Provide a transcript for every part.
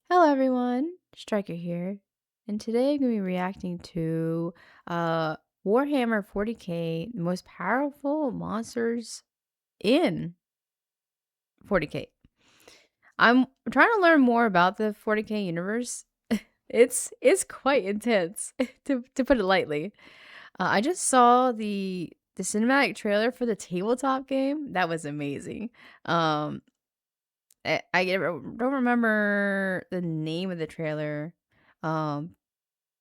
Hello everyone, Stryker here, and today I'm going to be reacting to uh Warhammer 40k, the most powerful monsters in 40k. I'm trying to learn more about the 40k universe. It's quite intense, to put it lightly. I just saw the cinematic trailer for the tabletop game. That was amazing. Um, don't remember the name of the trailer. Um,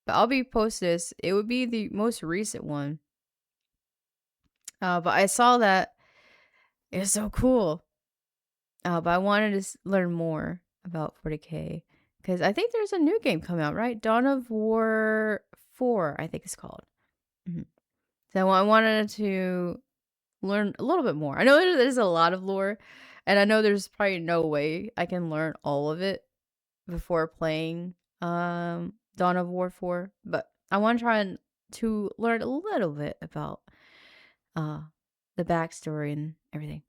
But I'll be post this. It would be the most recent one. But I saw that it was so cool. But I wanted to learn more about 40k because I think there's a new game coming out, right? Dawn of War 4, I think it's called. Mhm. So I wanted to learn a little bit more. I know there's a lot of lore, and I know there's probably no way I can learn all of it before playing Dawn of War 4, but I want to try to learn a little bit about uh the backstory and everything.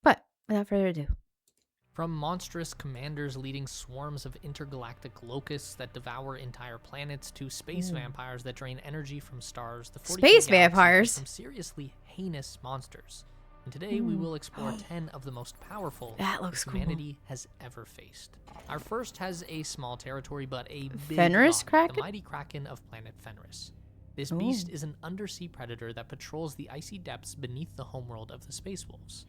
But without further ado. From monstrous commanders leading swarms of intergalactic locusts that devour entire planets to space vampires that drain energy from stars, the 40K Space galaxy has vampires. some seriously heinous monsters. And today we will explore 10 of the most powerful That looks humanity has ever faced. Our first has a small territory but a big Fenris body, Kraken? the mighty Kraken of planet Fenris. This beast is an undersea predator that patrols the icy depths beneath the homeworld of the Space Wolves.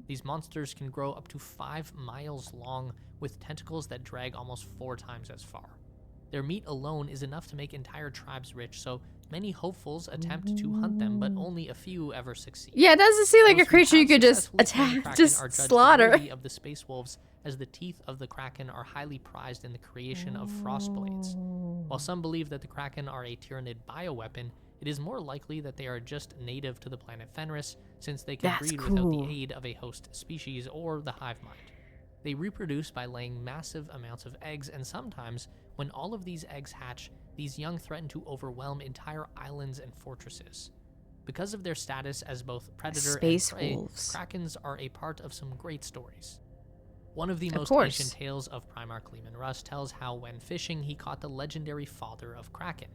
These monsters can grow up to 5 miles long with tentacles that drag almost 4 times as far. Their meat alone is enough to make entire tribes rich, so many hopefuls attempt to hunt them, but only a few ever succeed. Yeah, it doesn't seem like Those a who creature you have could just successfully tamed the attack, Kraken just are judged slaughter. worthy of the Space Wolves, as the teeth of the Kraken are highly prized in the creation of frost blades. While some believe that the Kraken are a Tyranid bioweapon, it is more likely that they are just native to the planet Fenris, since they can That's breed without the cool. aid of a host species or the hive mind. They reproduce by laying massive amounts of eggs, and sometimes, when all of these eggs hatch, these young threaten to overwhelm entire islands and fortresses. Because of their status as both predator Space and prey, wolves. Krakens are a part of some great stories. One of the Of most course. ancient tales of Primarch Leman Russ tells how when fishing he caught the legendary father of Kraken.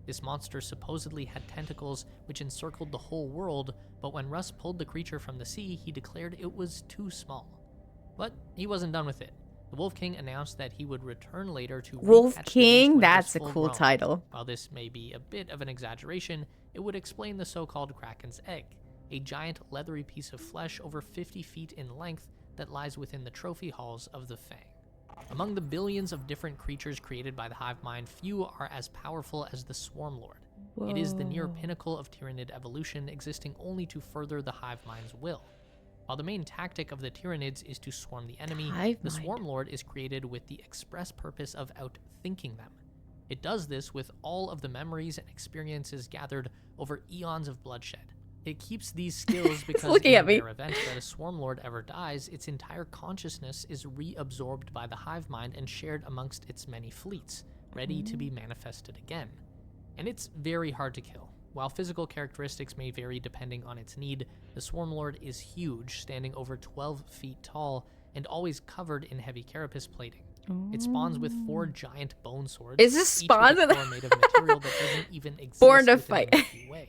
This monster supposedly had tentacles which encircled the whole world, but when Russ pulled the creature from the sea, he declared it was too small. But he wasn't done with it. The Wolf King announced that he would return later to Wolf recatch the beast King? when it That's was a full cool grown. title. While this may be a bit of an exaggeration, it would explain the so-called Kraken's egg, a giant leathery piece of flesh over 50 feet in length that lies within the trophy halls of the Fang. Among the billions of different creatures created by the hive mind, few are as powerful as the Swarm Lord. It is the near pinnacle of Tyranid evolution, existing only to further the hive mind's will. While the main tactic of the Tyranids is to swarm the enemy, the Swarm Lord is created with the express purpose of outthinking them. It does this with all of the memories and experiences gathered over eons of bloodshed. It keeps these skills because in the rare event that a Swarm Lord ever dies, its entire consciousness is reabsorbed by the hive mind and shared amongst its many fleets, ready to be manifested again. And it's very hard to kill. While physical characteristics may vary depending on its need, the Swarm Lord is huge, standing over 12 feet tall and always covered in heavy carapace plating. It spawns with 4 giant bone swords, Is this each with spawns? a core made of material that doesn't even exist Born to within fight. the Milky Way.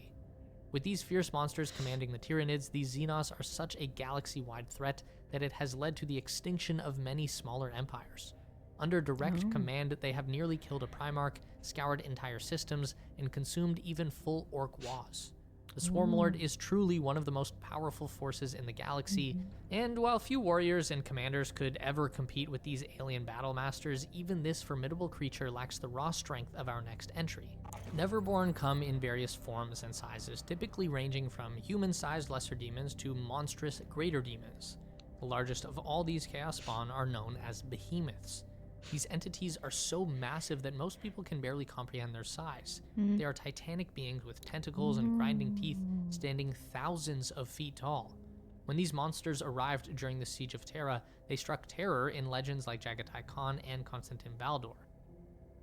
With these fierce monsters commanding the Tyranids, these Xenos are such a galaxy-wide threat that it has led to the extinction of many smaller empires. Under direct command, they have nearly killed a Primarch, scoured entire systems, and consumed even full Orc Waz. The Swarm Lord is truly one of the most powerful forces in the galaxy, and while few warriors and commanders could ever compete with these alien battle masters, even this formidable creature lacks the raw strength of our next entry. Neverborn come in various forms and sizes, typically ranging from human-sized lesser demons to monstrous greater demons. The largest of all these chaos spawn are known as behemoths. These entities are so massive that most people can barely comprehend their size. They are titanic beings with tentacles and grinding teeth, standing thousands of feet tall. When these monsters arrived during the Siege of Terra, they struck terror in legends like Jagatai Khan and Constantine Valdor.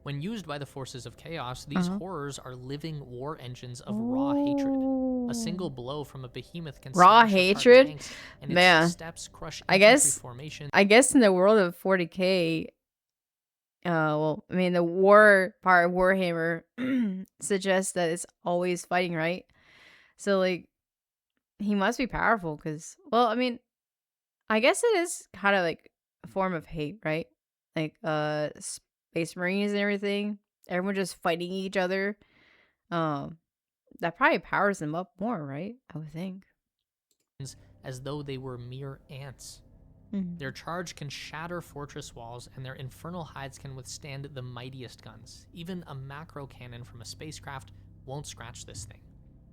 When used by the forces of chaos, these horrors are living war engines of raw hatred. A single blow from a behemoth can Raw smash hatred? apart tanks, and Man. its steps crush I infantry guess formation. I guess in the world of 40k, Well, I mean, the war part of Warhammer suggests that it's always fighting, right? So, like, he must be powerful because, well, I mean, I guess it is kind of like a form of hate, right? Like, Space Marines and everything. Everyone just fighting each other. Um, that probably powers them up more, right? I would think. As though they were mere ants. Mhm. Their charge can shatter fortress walls, and their infernal hides can withstand the mightiest guns. Even a macro cannon from a spacecraft won't scratch this thing.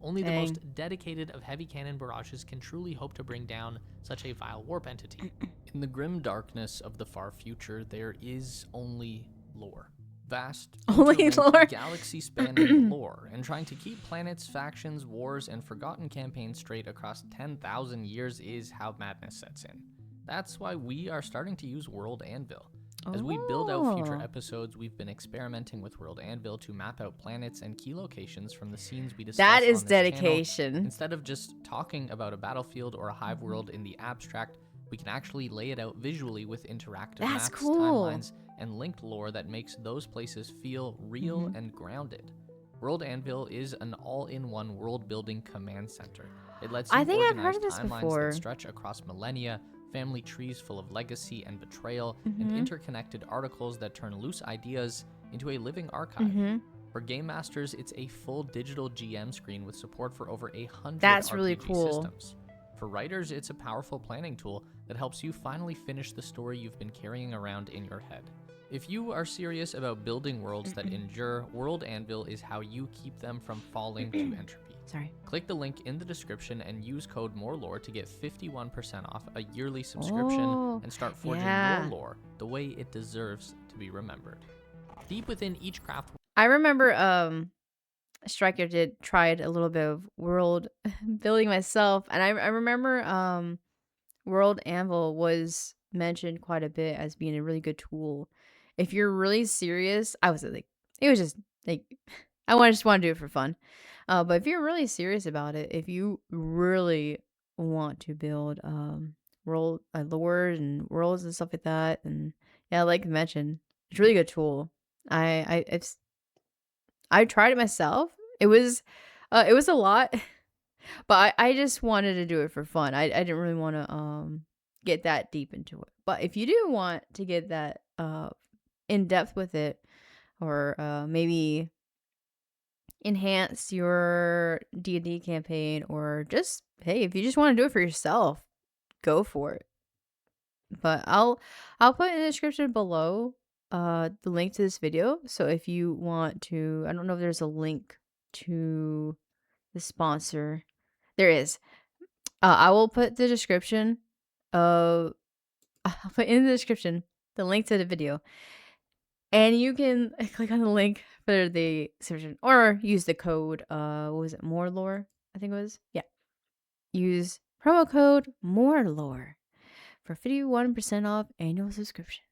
Only the Dang. most dedicated of heavy cannon barrages can truly hope to bring down such a vile warp entity. In the grim darkness of the far future, there is only lore. Vast, Only interlinked, lore. galaxy-spanning lore, and trying to keep planets, factions, wars, and forgotten campaigns straight across 10,000 years is how madness sets in. That's why we are starting to use World Anvil. As we build out future Oh. episodes, we've been experimenting with World Anvil to map out planets and key locations from the scenes we discuss That is on this channel. dedication. Instead of just talking about a battlefield or a hive world in the abstract, we can actually lay it out visually with interactive That's maps, cool. timelines, and linked lore that makes those places feel real and grounded. World Anvil is an all-in-one world-building command center. It lets you I think I've organize heard of this timelines before. that stretch across millennia, family trees full of legacy and betrayal, and interconnected articles that turn loose ideas into a living archive. For game masters, it's a full digital GM screen with support for over 100 That's RPG really cool. systems. For writers, it's a powerful planning tool that helps you finally finish the story you've been carrying around in your head. If you are serious about building worlds that endure, World Anvil is how you keep them from falling to entropy. Sorry. Click the link in the description and use code MoreLore to get 51% off a yearly subscription and start forging your lore the way it deserves to be remembered. Deep within each craft I remember Stryker tried a little bit of world building myself, and I remember World Anvil was mentioned quite a bit as being a really good tool. If you're really serious, I was like, it was just like just want to do it for fun. But if you're really serious about it, if you really want to build world lore and worlds and stuff like that, and yeah, like I mentioned, it's a really good tool. I tried it myself. It was a lot, but I just wanted to do it for fun. I didn't really want to get that deep into it. But if you do want to get that in depth with it, or maybe enhance your D&D campaign, or just hey, if you just want to do it for yourself, go for it. But I'll put in the description below the link to this video. So if you want to, I don't know if there's a link to the sponsor. There is. I will put the description of I'll put in the description the link to the video. And you can click on the link for the subscription or use the code what was it, MoreLore? I think it was. Yeah. Use promo code MoreLore for 51% off annual subscription.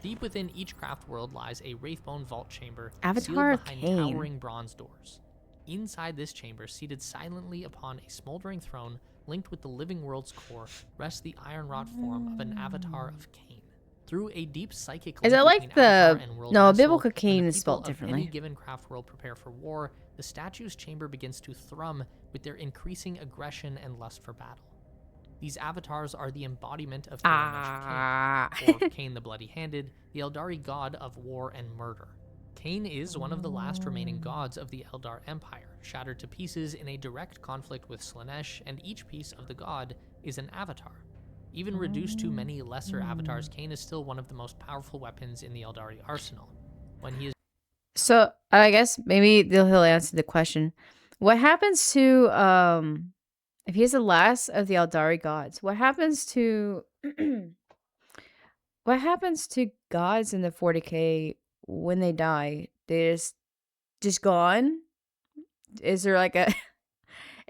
Deep within each craft world lies a Wraithbone vault chamber Avatar of sealed behind Cain. towering bronze doors. Inside this chamber, seated silently upon a smoldering throne linked with the living world's core, rests the iron-wrought form of an avatar of Cain. Through a deep psychic Is link it like between the avatar and world no vessel, biblical when Cain the is people spelled of differently? any given craft world prepare for war, the statue's chamber begins to thrum with their increasing aggression and lust for battle. These avatars are the embodiment of Cain, or Cain the Bloody-Handed, the Eldari god of war and murder. Cain is one of the last remaining gods of the Eldar Empire, shattered to pieces in a direct conflict with Slaanesh, and each piece of the god is an avatar. Even reduced to many lesser avatars, Cain is still one of the most powerful weapons in the Eldari arsenal. When he is So I guess maybe he'll answer the question. What happens to if he's the last of the Eldari gods? What happens to what happens to gods in the 40K when they die? They just gone? Is there like a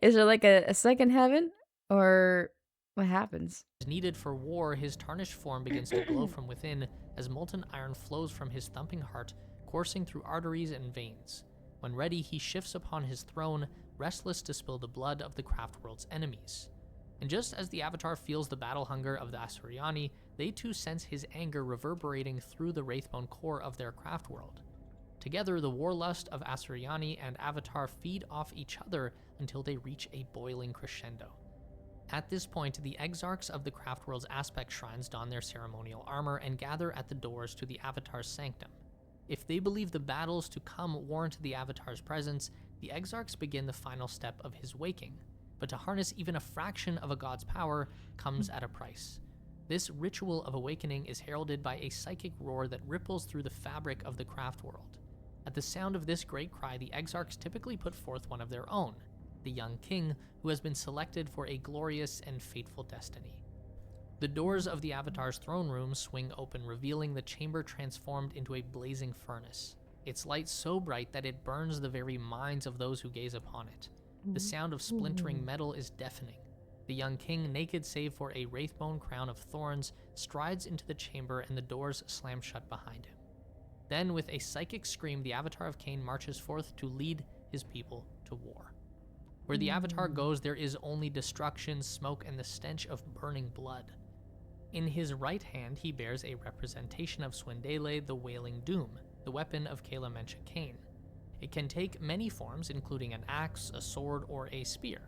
is there like a second heaven, or what happens? needed for war, his tarnished form begins to glow from within as molten iron flows from his thumping heart, coursing through arteries and veins. When ready, he shifts upon his throne, restless to spill the blood of the craft world's enemies. And just as the Avatar feels the battle hunger of the Asuryani, they too sense his anger reverberating through the Wraithbone core of their craft world. Together, the warlust of Asuryani and Avatar feed off each other until they reach a boiling crescendo. At this point, the exarchs of the craft world's aspect shrines don their ceremonial armor and gather at the doors to the Avatar's sanctum. If they believe the battles to come warrant the Avatar's presence, the exarchs begin the final step of his waking. But to harness even a fraction of a god's power comes at a price. This ritual of awakening is heralded by a psychic roar that ripples through the fabric of the craft world. At the sound of this great cry, the exarchs typically put forth one of their own, the young king, who has been selected for a glorious and fateful destiny. The doors of the Avatar's throne room swing open, revealing the chamber transformed into a blazing furnace, its light so bright that it burns the very minds of those who gaze upon it. The sound of splintering metal is deafening. The young king, naked save for a wraithbone crown of thorns, strides into the chamber and the doors slam shut behind him. Then, with a psychic scream, the Avatar of Khaine marches forth to lead his people to war. Where the Avatar goes, there is only destruction, smoke, and the stench of burning blood. In his right hand, he bears a representation of Swindele, the Wailing Doom, the weapon of Kala Mencha Khaine. It can take many forms, including an axe, a sword, or a spear.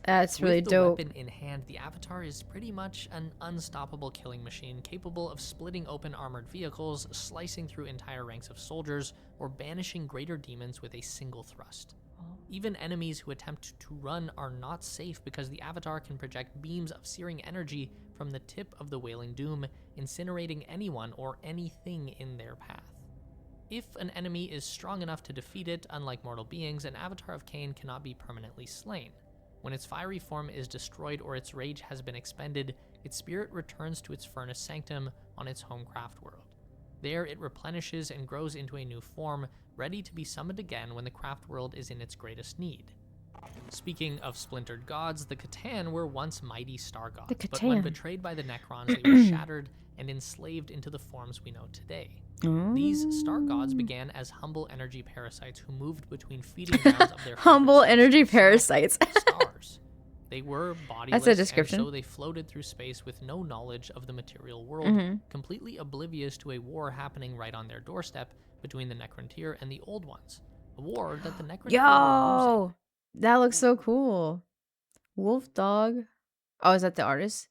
That's really With the dope. weapon in hand, the Avatar is pretty much an unstoppable killing machine, capable of splitting open armored vehicles, slicing through entire ranks of soldiers, or banishing greater demons with a single thrust. Even enemies who attempt to run are not safe because the Avatar can project beams of searing energy from the tip of the Wailing Doom, incinerating anyone or anything in their path. If an enemy is strong enough to defeat it, unlike mortal beings, an Avatar of Khaine cannot be permanently slain. When its fiery form is destroyed or its rage has been expended, its spirit returns to its furnace sanctum on its home craft world. There it replenishes and grows into a new form, ready to be summoned again when the craft world is in its greatest need. Speaking of splintered gods, the Catan were once mighty star gods, but when betrayed by the Necrons, they were shattered and enslaved into the forms we know today. These star gods began as humble energy parasites who moved between feeding grounds of their humble energy parasites. stars. They were bodiless, That's a description. and so they floated through space with no knowledge of the material world, completely oblivious to a war happening right on their doorstep between the Necrontyr and the Old Ones. A war that the Necrontyr were losing. Yo, that looks so cool. Wolf dog. Oh, is that the artist?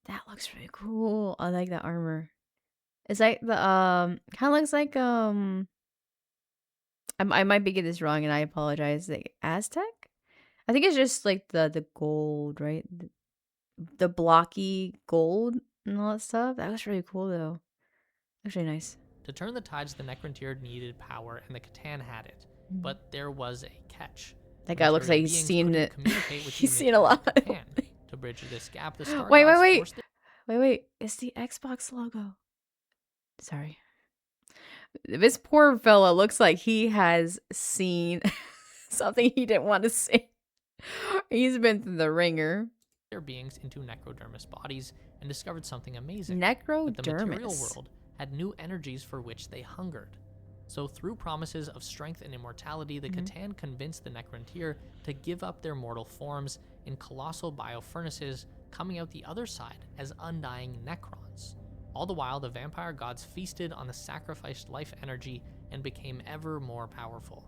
That looks really cool. I like that armor. It's like the kind of looks like I might be getting this wrong and I apologize. Like Aztec? I think it's just like the gold, right? The blocky gold and all that stuff. That was really cool though. Actually nice. To turn the tides, the Necrontyr needed power, and the Catan had it. But there was a catch. That guy looks like he's seen it. He's seen a lot. To bridge this gap, the Star Wait. Gods Wait. It's the Xbox logo. Sorry. This poor fella looks like he has seen something he didn't want to see. He's been through the ringer. Their beings into necrodermis bodies and discovered something amazing. Necrodermis. That the material world had new energies for which they hungered. So through promises of strength and immortality, the Catan convinced the Necrontyr to give up their mortal forms in colossal biofurnaces, coming out the other side as undying Necrons. All the while, the vampire gods feasted on the sacrificed life energy and became ever more powerful.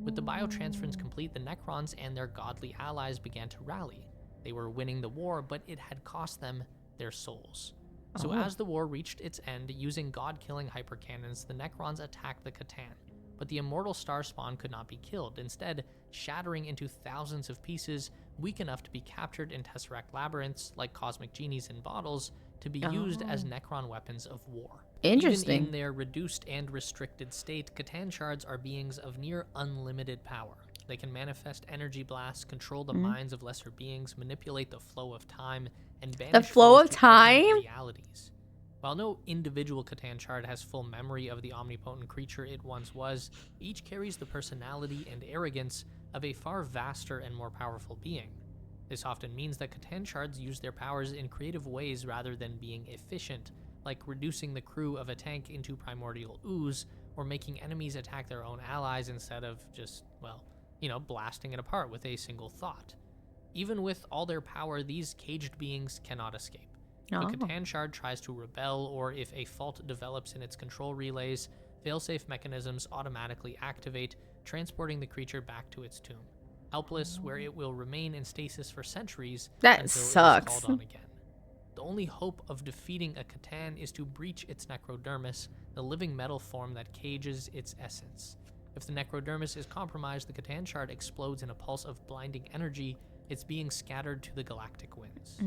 With the biotransference complete, the Necrons and their godly allies began to rally. They were winning the war, but it had cost them their souls. So as the war reached its end, using god-killing hypercannons, the Necrons attacked the Catan. But the immortal star spawn could not be killed, instead shattering into thousands of pieces, weak enough to be captured in Tesseract labyrinths like cosmic genies in bottles, to be used as Necron weapons of war. Interesting. Even in their reduced and restricted state, Catan shards are beings of near unlimited power. They can manifest energy blasts, control the minds of lesser beings, manipulate the flow of time, and banish the flow foes of to time? alternate realities. While no individual Catan shard has full memory of the omnipotent creature it once was, each carries the personality and arrogance of a far vaster and more powerful being. This often means that Catan shards use their powers in creative ways rather than being efficient, like reducing the crew of a tank into primordial ooze, or making enemies attack their own allies instead of just, blasting it apart with a single thought. Even with all their power, these caged beings cannot escape. If a Oh. Catan shard tries to rebel, or if a fault develops in its control relays, failsafe mechanisms automatically activate, transporting the creature back to its tomb, helpless, where it will remain in stasis for centuries That until sucks. it is called on again. The only hope of defeating a Catan is to breach its necrodermis, the living metal form that cages its essence. If the necrodermis is compromised, the Catan shard explodes in a pulse of blinding energy, its being scattered to the galactic winds.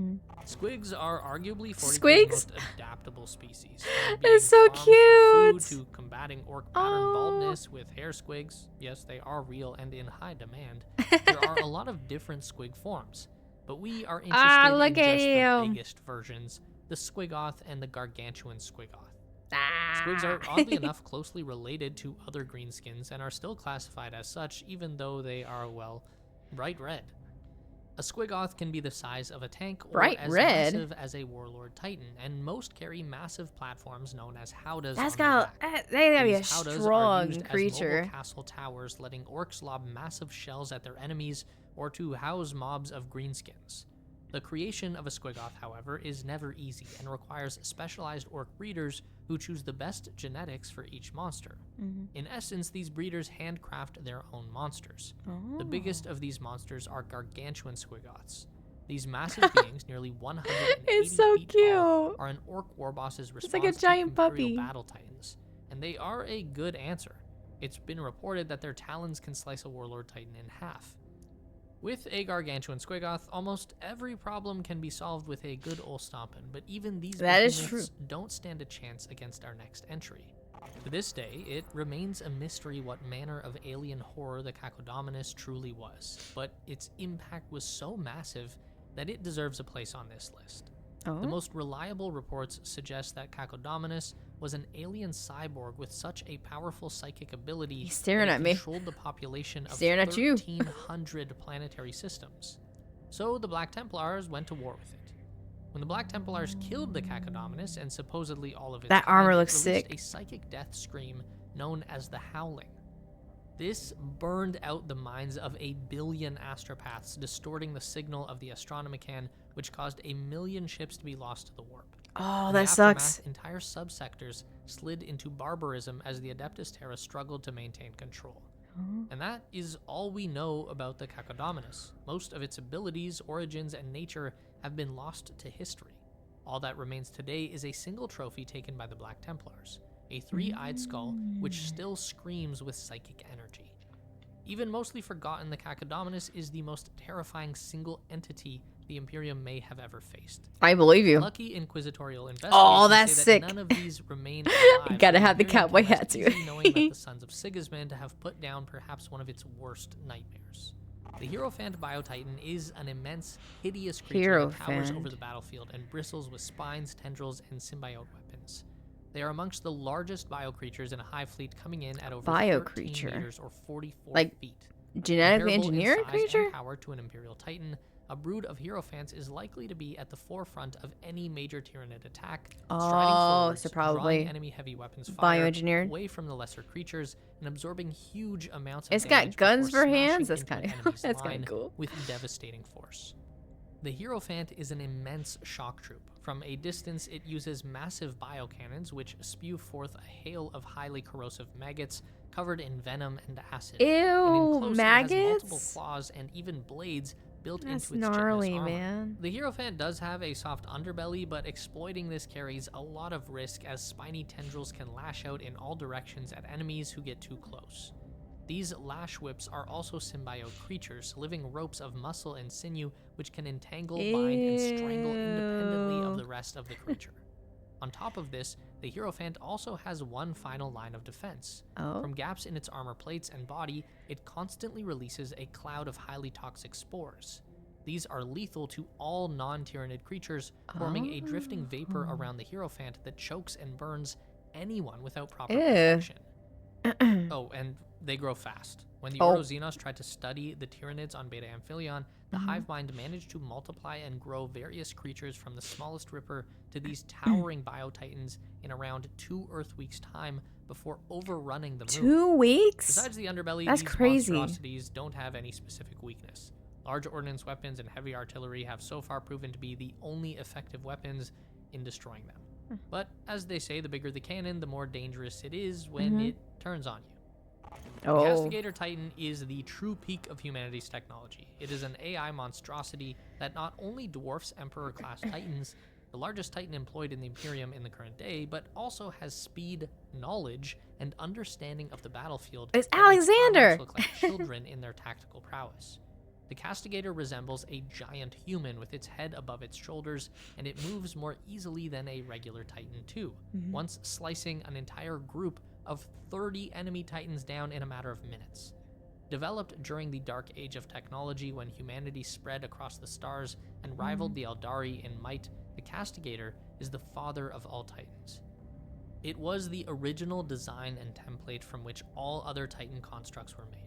Squigs are arguably 40K's Squigs? most adaptable species. From being That's so farmed for food cute. to combating orc pattern baldness with hair squigs. Yes, they are real and in high demand. There are a lot of different squig forms, but we are interested in look just at the you. biggest versions, the Squigoth and the Gargantuan Squigoth. Ah. Squigs are oddly enough closely related to other greenskins and are still classified as such, even though they are, well, bright red. A Squigoth can be the size of a tank or Bright as red? massive as a Warlord Titan, and most carry massive platforms known as howdahs That's on their got back. they gotta be a These howdahs are strong used as creature. mobile castle towers, letting orcs lob massive shells at their enemies or to house mobs of greenskins. The creation of a Squigoth, however, is never easy and requires specialized orc breeders who choose the best genetics for each monster. In essence, these breeders handcraft their own monsters. The biggest of these monsters are gargantuan Squigoths. These massive beings, nearly 180 It's so feet tall, cute. are an orc warboss's response like a to giant Imperial puppy. battle titans, and they are a good answer. It's been reported that their talons can slice a Warlord Titan in half. With a gargantuan Squigoth, almost every problem can be solved with a good ol' stompin', but even these That is behemoths true. don't stand a chance against our next entry. To this day, it remains a mystery what manner of alien horror the Cacodominus truly was, but its impact was so massive that it deserves a place on this list. The most reliable reports suggest that Cacodominus was an alien cyborg with such a powerful psychic ability He's staring that at it me. controlled the population of Staring at you. 1,300 planetary systems. So the Black Templars went to war with it. When the Black Templars killed the Cacodominus and supposedly all of its That kind, armor it looks released sick. a psychic death scream known as the Howling. This burned out the minds of 1 billion astropaths, distorting the signal of the Astronomicon, which caused 1 million ships to be lost to the warp. Oh, In that the sucks. aftermath, entire subsectors slid into barbarism as the Adeptus Terra struggled to maintain control. And that is all we know about the Cacodominus. Most of its abilities, origins, and nature have been lost to history. All that remains today is a single trophy taken by the Black Templars, a 3-eyed skull which still screams with psychic energy. Even mostly forgotten, the Cacodominus is the most terrifying single entity the Imperium may have ever faced. I believe you. Lucky inquisitorial investigators Oh, that's say that sick. none of these remain alive. You gotta so have the Imperium cowboy can rest hat, too. easy knowing that the sons of Sigismund have put down perhaps one of its worst nightmares. The Hierophant Biotitan is an immense, hideous creature that towers Hierophant. over the battlefield and bristles with spines, tendrils, and symbiote weapons. They are amongst the largest biocreatures in a hive fleet, coming in at over 13 Biocreature. meters or 44 Like feet. Genetically Comparable in engineered size creature? and power to an Imperial Titan, a brood of Hierophants is likely to be at the forefront of any major Tyranid attack, striding forwards, so probably drawing enemy heavy weapons fire bioengineered. away from the lesser creatures and absorbing huge amounts of It's damage got guns before for hands. smashing That's into an kind of enemy's that's line kind of cool. with devastating force. The Hierophant is an immense shock troop. From a distance, it uses massive biocannons which spew forth a hail of highly corrosive maggots covered in venom and acid. And in Ew, close, it has multiple maggots? claws and even blades built That's into its gnarly, chitinous armor. man. The Hierophant does have a soft underbelly, but exploiting this carries a lot of risk as spiny tendrils can lash out in all directions at enemies who get too close. These lash whips are also symbiote creatures, living ropes of muscle and sinew which can entangle, bind, and strangle independently of the rest of the creature. On top of this, the Hierophant also has one final line of defense. Oh. From gaps in its armor plates and body, it constantly releases a cloud of highly toxic spores. These are lethal to all non-Tyranid creatures, forming a drifting vapor around the Hierophant that chokes and burns anyone without proper protection. Oh, and they grow fast. When the Ordo Xenos tried to study the Tyranids on Beta Amphileon, the hive mind managed to multiply and grow various creatures from the smallest ripper to these towering biotitans in around 2 Earth weeks' time before overrunning the moon. 2 weeks? Besides the underbelly, That's these crazy. monstrosities don't have any specific weakness. Large ordnance weapons and heavy artillery have so far proven to be the only effective weapons in destroying them. But as they say, the bigger the cannon, the more dangerous it is when it turns on you. The Castigator Titan is the true peak of humanity's technology. It is an AI monstrosity that not only dwarfs Emperor-class Titans, the largest Titan employed in the Imperium in the current day, but also has speed, knowledge, and understanding of the battlefield. It's that makes Alexander! Armors look like children in their tactical prowess. The Castigator resembles a giant human with its head above its shoulders, and it moves more easily than a regular Titan too, once slicing an entire group of 30 enemy Titans down in a matter of minutes. Developed during the dark age of technology when humanity spread across the stars and rivaled the Eldari in might, the Castigator is the father of all Titans. It was the original design and template from which all other Titan constructs were made.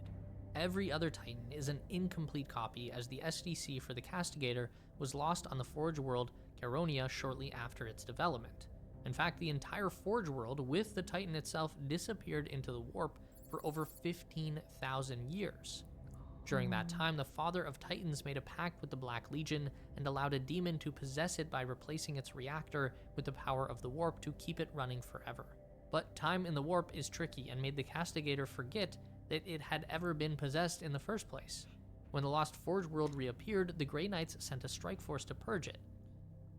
Every other Titan is an incomplete copy, as the SDC for the Castigator was lost on the Forge world Caronia shortly after its development. In fact, the entire Forge world, with the Titan itself, disappeared into the warp for over 15,000 years. During that time, the Father of Titans made a pact with the Black Legion and allowed a demon to possess it by replacing its reactor with the power of the warp to keep it running forever. But time in the warp is tricky and made the Castigator forget that it had ever been possessed in the first place. When the Lost Forge world reappeared, the Grey Knights sent a strike force to purge it.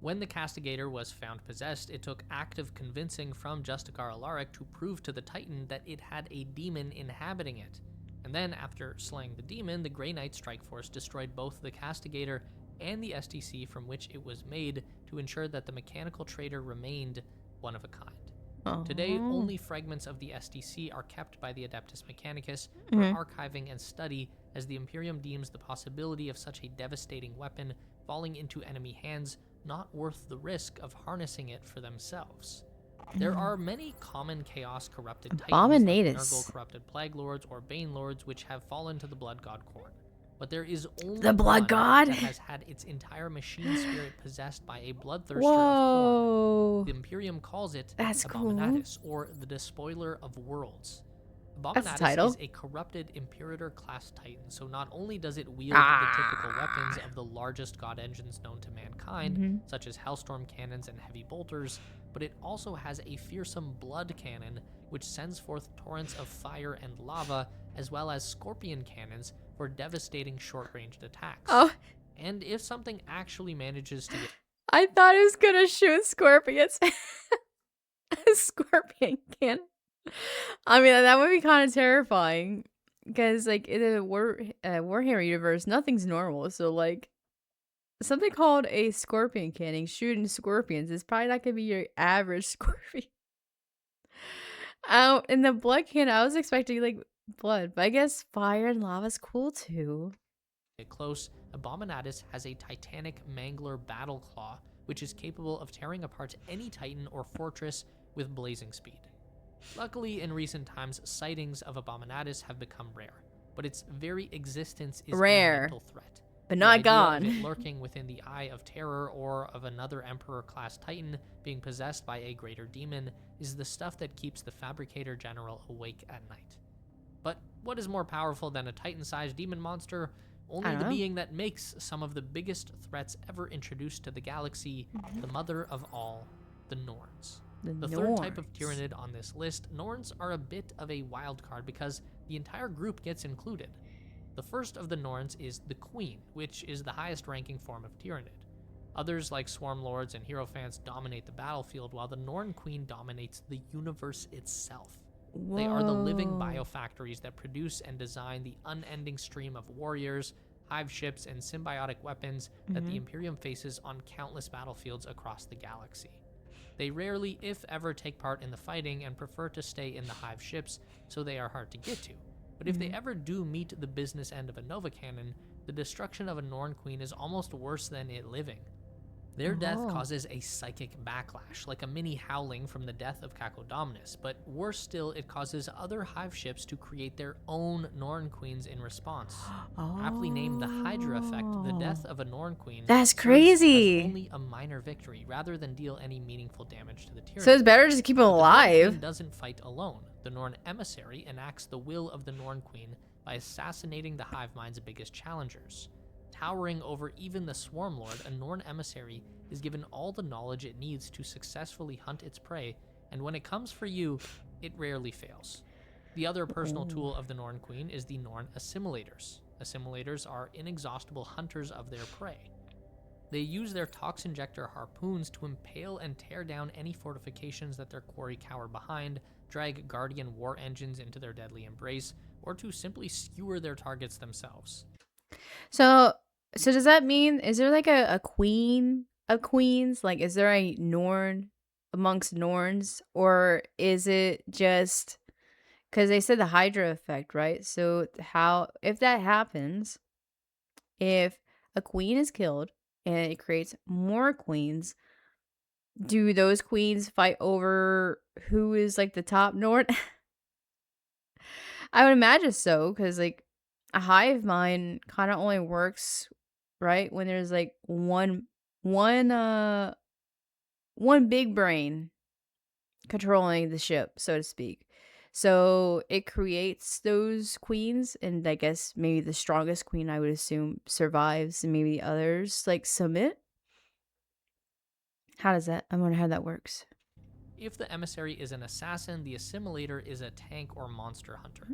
When the Castigator was found possessed, it took active convincing from Justicar Alaric to prove to the Titan that it had a demon inhabiting it. And then, after slaying the demon, the Grey Knight strike force destroyed both the Castigator and the SDC from which it was made to ensure that the mechanical traitor remained one of a kind. Today, only fragments of the SDC are kept by the Adeptus Mechanicus for archiving and study, as the Imperium deems the possibility of such a devastating weapon falling into enemy hands not worth the risk of harnessing it for themselves. There are many common Chaos corrupted Titans, like Nurgle corrupted Plague Lords or Bane Lords, which have fallen to the Blood God Corn. But there is only the Blood one God that has had its entire machine spirit possessed by a bloodthirster of Khorne. The Imperium calls it Abominatus, or the Despoiler of Worlds. Abominatus is a corrupted Imperator-class Titan, so not only does it wield the typical weapons of the largest god engines known to mankind, such as Hellstorm cannons and heavy bolters, but it also has a fearsome blood cannon, which sends forth torrents of fire and lava, as well as scorpion cannons for devastating short-ranged attacks. And if something actually manages to get... I thought it was gonna shoot scorpions. A scorpion cannon. I mean, that would be kind of terrifying, because like in the Warhammer universe, nothing's normal. So like something called a scorpion cannon shooting scorpions is probably not gonna be your average scorpion. In the blood cannon, I was expecting like blood, but I guess fire and lava's cool too. Get close, Abominatus has a titanic mangler battle claw, which is capable of tearing apart any Titan or fortress with blazing speed. Luckily, in recent times, sightings of Abominatus have become rare, but its very existence is a mental threat. But not gone. Of it lurking within the eye of terror, or of another Emperor-class Titan being possessed by a greater demon, is the stuff that keeps the Fabricator General awake at night. But what is more powerful than a Titan-sized demon monster? Only the being that makes some of the biggest threats ever introduced to the galaxy, the mother of all, the Norns. The third type of Tyranid on this list, Norns are a bit of a wild card because the entire group gets included. The first of the Norns is the Queen, which is the highest ranking form of Tyranid. Others like Swarm Lords and Hierophants dominate the battlefield, while the Norn Queen dominates the universe itself. They are the living biofactories that produce and design the unending stream of warriors, hive ships, and symbiotic weapons that the Imperium faces on countless battlefields across the galaxy. They rarely, if ever, take part in the fighting and prefer to stay in the hive ships, so they are hard to get to. But if they ever do meet the business end of a Nova Cannon, the destruction of a Norn Queen is almost worse than it living. Their death causes a psychic backlash, like a mini howling from the death of Cacodominus, but worse still, it causes other hive ships to create their own Norn Queens in response. Aptly named the Hydra effect, the death of a Norn Queen That's crazy. as only a minor victory, rather than deal any meaningful damage to the Tyranid. So it's better just to keep him alive. The Norn Queen doesn't fight alone. The Norn Emissary enacts the will of the Norn Queen by assassinating the hive mind's biggest challengers. Towering over even the Swarm Lord, a Norn emissary is given all the knowledge it needs to successfully hunt its prey, and when it comes for you, it rarely fails. The other personal tool of the Norn Queen is the Norn Assimilators. Assimilators are inexhaustible hunters of their prey. They use their Tox Injector harpoons to impale and tear down any fortifications that their quarry cower behind, drag Guardian war engines into their deadly embrace, or to simply skewer their targets themselves. So does that mean, is there like a queen of queens? Like, is there a Norn amongst Norns? Or is it just, because they said the Hydra effect, right? So how, if that happens, if a queen is killed and it creates more queens, do those queens fight over who is like the top Norn? I would imagine so, because like a hive mind kind of only works right when there's like one one big brain controlling the ship, so to speak. So it creates those queens, and I guess maybe the strongest queen, I would assume, survives, and maybe others like submit. How does that? I wonder how that works. If the emissary is an assassin, the assimilator is a tank or monster hunter.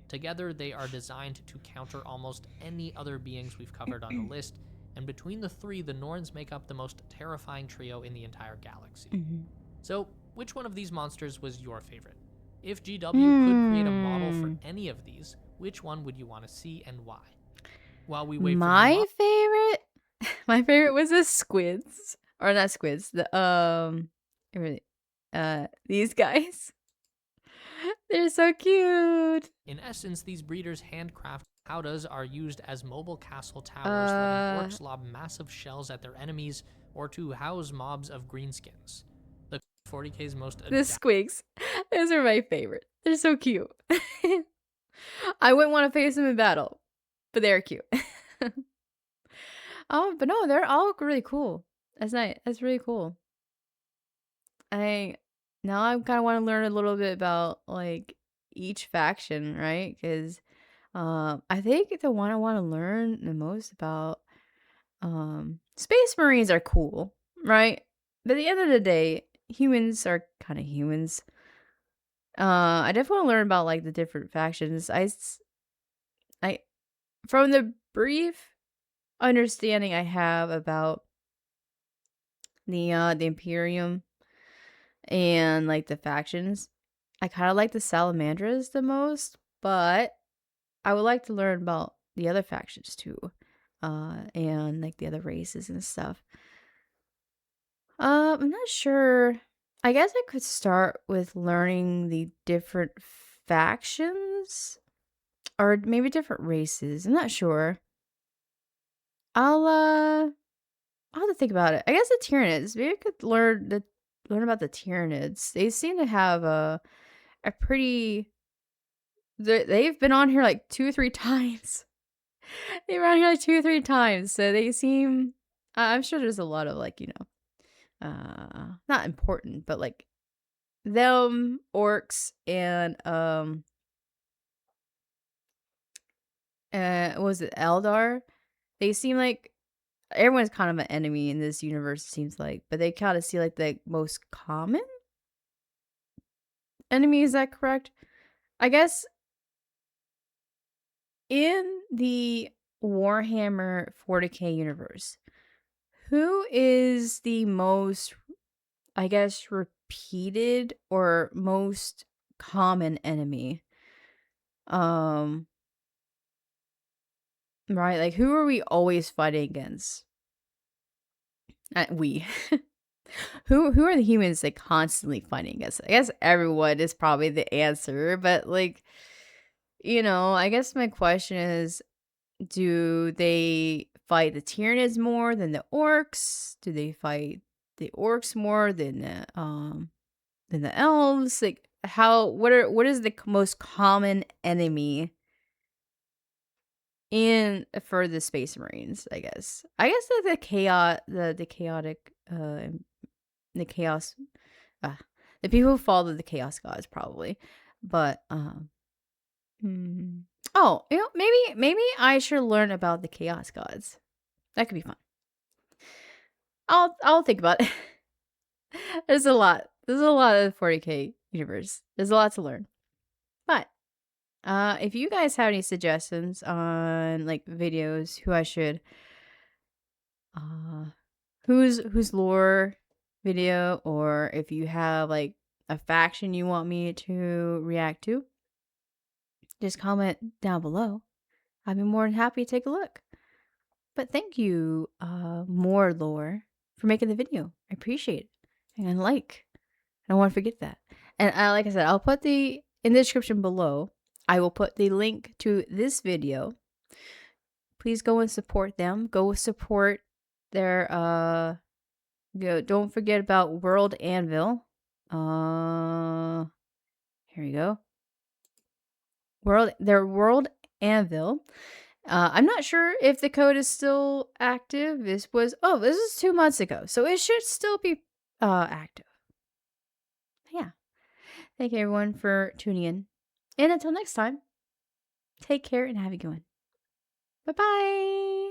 Together, they are designed to counter almost any other beings we've covered on the list, and between the three, the Norns make up the most terrifying trio in the entire galaxy. So, which one of these monsters was your favorite? If GW could create a model for any of these, which one would you want to see and why? While we wait my favorite, my favorite was the squids, or not squids. These guys. They're so cute. In essence, these breeders' handcrafted howdahs are used as mobile castle towers, letting orcs lob massive shells at their enemies or to house mobs of greenskins. The 40k's most The Squigs. Those are my favorite. They're so cute. I wouldn't want to face them in battle, but they're cute. Oh, but no, they're all really cool. That's nice. That's really cool. Now I kind of want to learn a little bit about like each faction, right? Because I think the one I want to learn the most about, Space Marines are cool, right? But at the end of the day, humans are kind of humans. I definitely want to learn about like the different factions. I from the brief understanding I have about the Imperium and like the factions, I kind of like the Salamandras the most, but I would like to learn about the other factions too, and like the other races and stuff. I'm not sure. I guess I could start with learning the different factions or maybe different races. I'm not sure. I'll have to think about it. I guess the Tyranids. Maybe I could learn about the Tyranids. They seem to have a pretty. They've been on here like 2 or 3 times. They've been on here like 2 or 3 times, so they seem. I'm sure there's a lot of like not important, but like them orcs and what was it, Eldar? They seem like everyone's kind of an enemy in this universe, it seems like, but they kind of see like the most common enemy. Is that correct? I guess in the Warhammer 40k universe, who is the most, I guess, repeated or most common enemy? Right, like who are we always fighting against? We. Who are the humans like constantly fighting against? I guess everyone is probably the answer, but like, I guess my question is, do they fight the Tyranids more than the orcs? Do they fight the orcs more than the elves? Like, what is the most common enemy in for the Space Marines? I guess that the chaotic the chaos, the people who follow the chaos gods probably, but oh, maybe I should learn about the chaos gods. That could be fun. I'll think about it. There's a lot. There's a lot of the 40K universe. There's a lot to learn. But if you guys have any suggestions on like videos who I should whose lore video, or if you have like a faction you want me to react to, just comment down below. I'd be more than happy to take a look. But thank you, More Lore, for making the video. I appreciate it. And like, I don't want to forget that. And like I said, I'll put in the description below, I will put the link to this video. Please go and support them. Go support their, don't forget about World Anvil. Here we go. Their World Anvil. I'm not sure if the code is still active. This is 2 months ago, so it should still be active. Yeah. Thank you everyone for tuning in. And until next time, take care and have a good one. Bye-bye.